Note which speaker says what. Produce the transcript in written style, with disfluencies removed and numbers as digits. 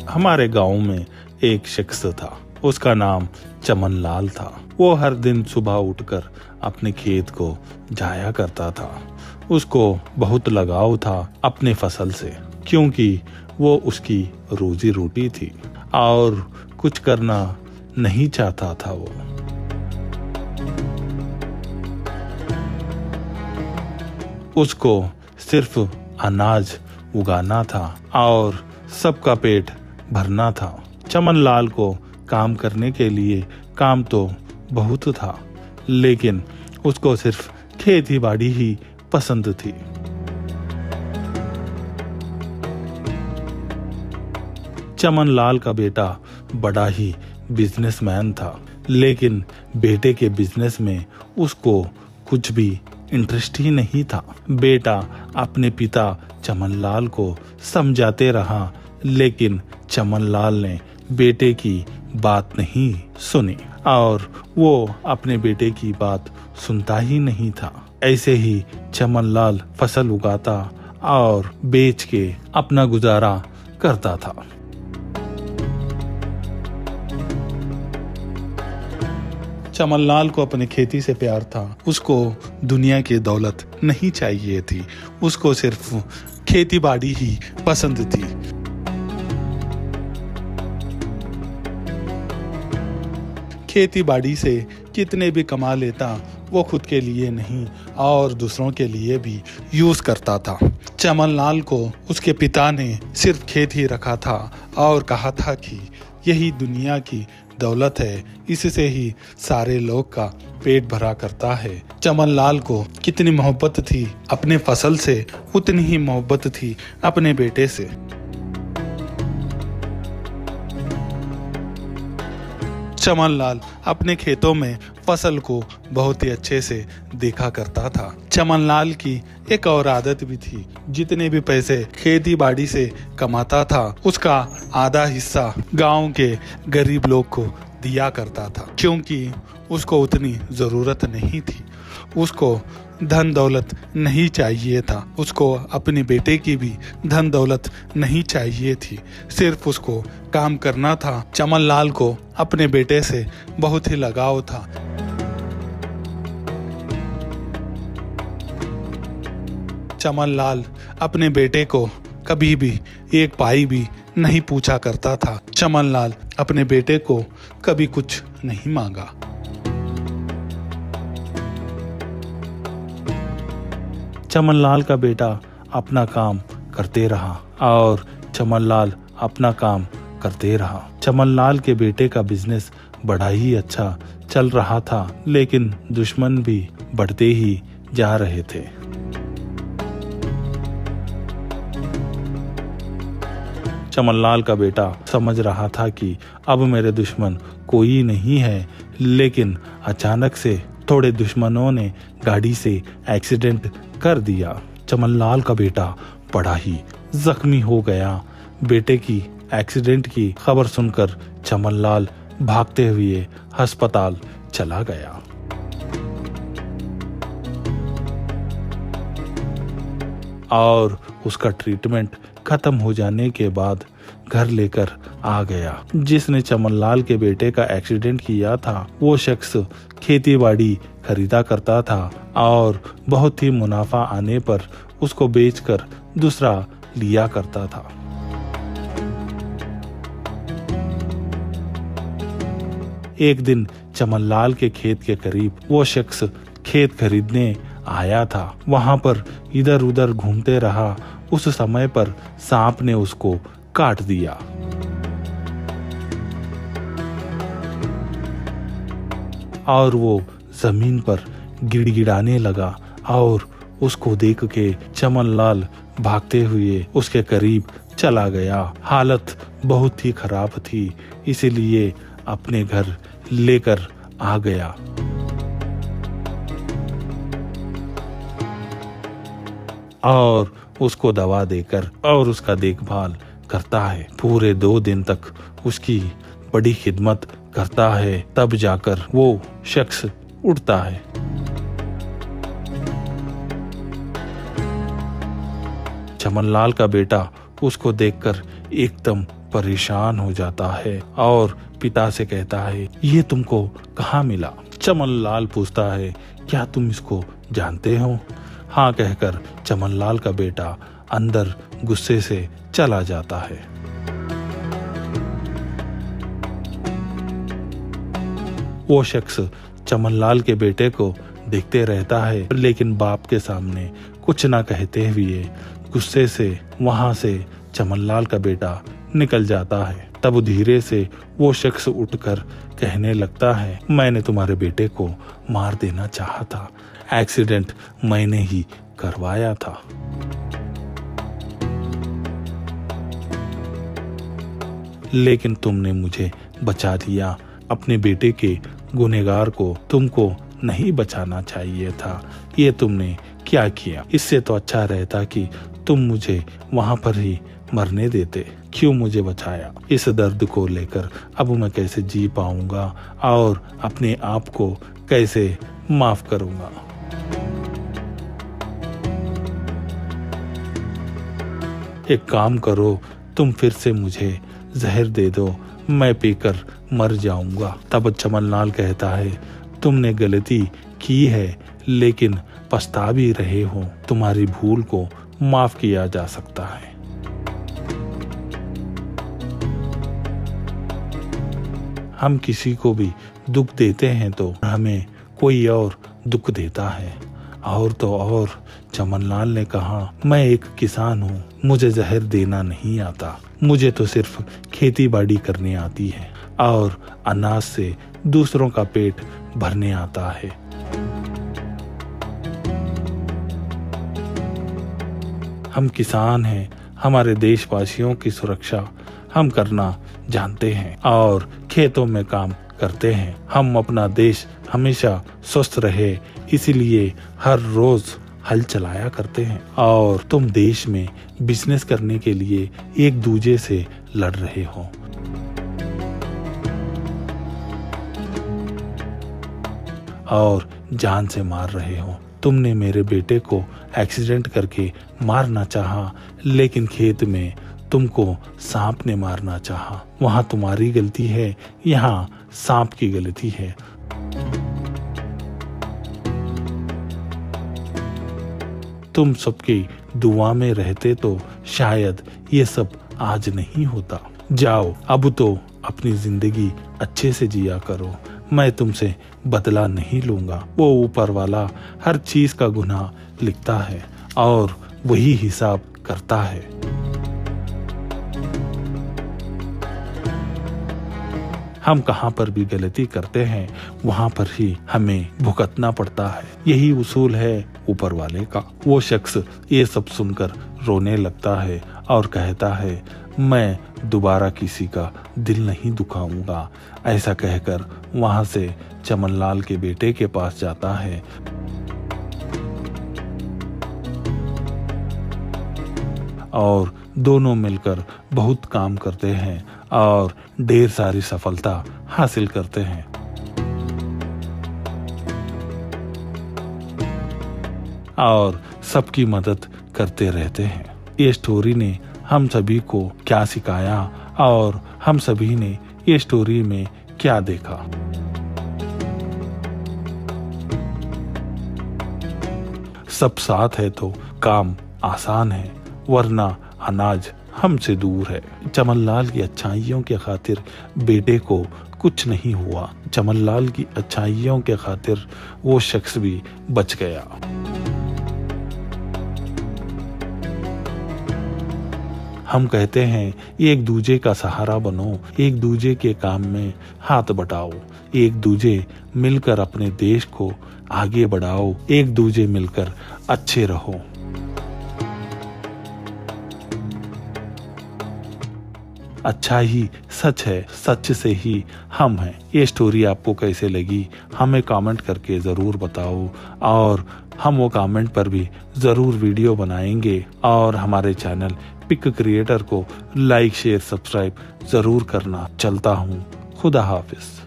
Speaker 1: हमारे गांव में एक शख्स था। उसका नाम चमन लाल था। वो हर दिन सुबह उठकर अपने खेत को जाया करता था। उसको बहुत लगाव था अपने फसल से, क्योंकि वो उसकी रोजी रोटी थी और कुछ करना नहीं चाहता था। वो उसको सिर्फ अनाज उगाना था और सबका पेट भरना था। चमन लाल को काम करने के लिए काम तो बहुत था, लेकिन उसको सिर्फ खेती बाड़ी ही पसंद थी। चमन लाल का बेटा बड़ा ही बिजनेसमैन था, लेकिन बेटे के बिजनेस में उसको कुछ भी इंटरेस्ट ही नहीं था। बेटा अपने पिता चमन लाल को समझाते रहा, लेकिन चमन लाल ने बेटे की बात नहीं सुनी और वो अपने बेटे की बात सुनता ही नहीं था। ऐसे ही चमन लाल फसल उगाता और बेच के अपना गुजारा करता था। चमन लाल को अपने खेती से प्यार था। उसको दुनिया की दौलत नहीं चाहिए थी। उसको सिर्फ खेती बाड़ी ही पसंद थी। खेती बाड़ी से कितने भी कमा लेता, वो खुद के लिए नहीं और दूसरों के लिए भी यूज करता था। चमन लाल को उसके पिता ने सिर्फ खेत ही रखा था और कहा था कि यही दुनिया की दौलत है, इससे ही सारे लोग का पेट भरा करता है। चमन लाल को कितनी मोहब्बत थी अपने फसल से, उतनी ही मोहब्बत थी अपने बेटे से। चमन लाल अपने खेतों में फसल को बहुत ही अच्छे से देखा करता था। चमन लाल की एक और आदत भी थी। जितने भी पैसे खेती बाड़ी से कमाता था, उसका आधा हिस्सा गांव के गरीब लोग को दिया करता था, क्योंकि उसको उतनी जरूरत नहीं थी। उसको धन दौलत नहीं चाहिए था। उसको अपने बेटे की भी धन दौलत नहीं चाहिए थी। सिर्फ उसको काम करना था। चमन लाल को अपने बेटे से बहुत ही लगाव था। चमन लाल अपने बेटे को कभी भी एक पाई भी नहीं पूछा करता था। चमन लाल अपने बेटे को कभी कुछ नहीं मांगा। चमन लाल का बेटा अपना काम करते रहा और चमन लाल अपना काम करते रहा। चमन लाल के बेटे का बिजनेस बड़ा ही अच्छा चल रहा था, लेकिन दुश्मन भी बढ़ते ही जा रहे थे। चमन लाल का बेटा समझ रहा था कि अब मेरे दुश्मन कोई नहीं है, लेकिन अचानक से थोड़े दुश्मनों ने गाड़ी से एक्सीडेंट कर दिया। चमन लाल का बेटा बड़ा ही जख्मी हो गया। बेटे की एक्सीडेंट की खबर सुनकर चमन लाल भागते हुए अस्पताल चला गया। और उसका ट्रीटमेंट खत्म हो जाने के बाद घर लेकर आ गया। जिसने चमन लाल के बेटे का एक्सीडेंट किया था, वो शख्स खेती बाड़ी खरीदा करता था और बहुत ही मुनाफा आने पर उसको बेचकर दूसरा लिया करता था। एक दिन चमन लाल के खेत के करीब वो शख्स खेत खरीदने आया था। वहां पर इधर उधर घूमते रहा। उस समय पर सांप ने उसको काट दिया। और वो जमीन पर गिड़गिड़ाने लगा और उसको देख के चमन लाल भागते हुए उसके करीब चला गया। हालत बहुत ही खराब थी, इसीलिए अपने घर लेकर आ गया। और उसको दवा देकर और उसका देखभाल करता है। पूरे 2 दिन तक उसकी बड़ी खिदमत करता है। तब जाकर वो शख्स उठता है। चमनलाल का बेटा उसको देखकर एकदम परेशान हो जाता है और पिता से कहता है, ये तुमको कहाँ मिला? चमनलाल पूछता है, क्या तुम इसको जानते हो? हाँ कहकर चमनलाल का बेटा अंदर गुस्से से चला जाता है। वो शख्स चमनलाल के बेटे को देखते रहता है, लेकिन बाप के सामने कुछ ना कहते हुए गुस्से से वहां से चमनलाल का बेटा निकल जाता है। तब धीरे से वो शख्स उठकर कहने लगता है, मैंने तुम्हारे बेटे को मार देना चाहा था, एक्सीडेंट मैंने ही करवाया था। लेकिन तुमने मुझे बचा दिया। अपने बेटे के गुनहगार को तुमको नहीं बचाना चाहिए था। ये तुमने क्या किया? इससे तो अच्छा रहता कि तुम मुझे वहां पर ही मरने देते। क्यों मुझे बचाया? इस दर्द को लेकर अब मैं कैसे जी पाऊंगा और अपने आप को कैसे माफ करूंगा? एक काम करो, तुम फिर से मुझे जहर दे दो, मैं पीकर मर जाऊंगा। तब चमनलाल कहता है, तुमने गलती की है लेकिन पछता भी रहे हो। तुम्हारी भूल को माफ किया जा सकता है। हम किसी को भी दुख देते हैं तो हमें कोई और दुख देता है। और तो और चमनलाल ने कहा, मैं एक किसान हूँ, मुझे जहर देना नहीं आता। मुझे तो सिर्फ खेती बाड़ी करने आती है और अनाज से दूसरों का पेट भरने आता है। हम किसान हैं, हमारे देशवासियों की सुरक्षा हम करना जानते हैं और खेतों में काम करते हैं। हम अपना देश हमेशा स्वस्थ रहे इसीलिए हर रोज हल चलाया करते हैं। और तुम देश में बिजनेस करने के लिए एक दूसरे से लड़ रहे हो। और जान से मार रहे हो। तुमने मेरे बेटे को एक्सीडेंट करके मारना चाहा, लेकिन खेत में तुमको सांप ने मारना चाहा। वहां तुम्हारी गलती है, यहाँ सांप की गलती है। तुम सबकी दुआ में रहते तो शायद ये सब आज नहीं होता। जाओ, अब तो अपनी जिंदगी अच्छे से जिया करो। मैं तुमसे बदला नहीं लूंगा। वो ऊपर वाला हर चीज का गुनाह लिखता है और वही हिसाब करता है। हम कहाँ पर भी गलती करते हैं वहां पर ही हमें भुगतना पड़ता है। यही उसूल है ऊपर वाले का। वो शख्स ये सब सुनकर रोने लगता है और कहता है, मैं दोबारा किसी का दिल नहीं दुखाऊंगा। ऐसा कहकर वहां से चमनलाल के बेटे के पास जाता है और दोनों मिलकर बहुत काम करते हैं और ढेर सारी सफलता हासिल करते हैं। और सबकी मदद करते रहते हैं। ये स्टोरी ने हम सभी को क्या सिखाया और हम सभी ने ये स्टोरी में क्या देखा? सब साथ है तो काम आसान है, वरना अनाज हमसे दूर है। चमनलाल की अच्छाइयों के खातिर बेटे को कुछ नहीं हुआ। चमनलाल की अच्छाइयों के खातिर वो शख्स भी बच गया। हम कहते हैं, एक दूजे का सहारा बनो, एक दूजे के काम में हाथ बटाओ, एक दूजे मिलकर अपने देश को आगे बढ़ाओ, एक दूजे मिलकर अच्छे रहो। अच्छा ही सच है, सच से ही हम हैं। ये स्टोरी आपको कैसे लगी हमें कमेंट करके ज़रूर बताओ और हम वो कमेंट पर भी ज़रूर वीडियो बनाएंगे। और हमारे चैनल पिक क्रिएटर को लाइक शेयर सब्सक्राइब ज़रूर करना। चलता हूँ, खुदा हाफिज।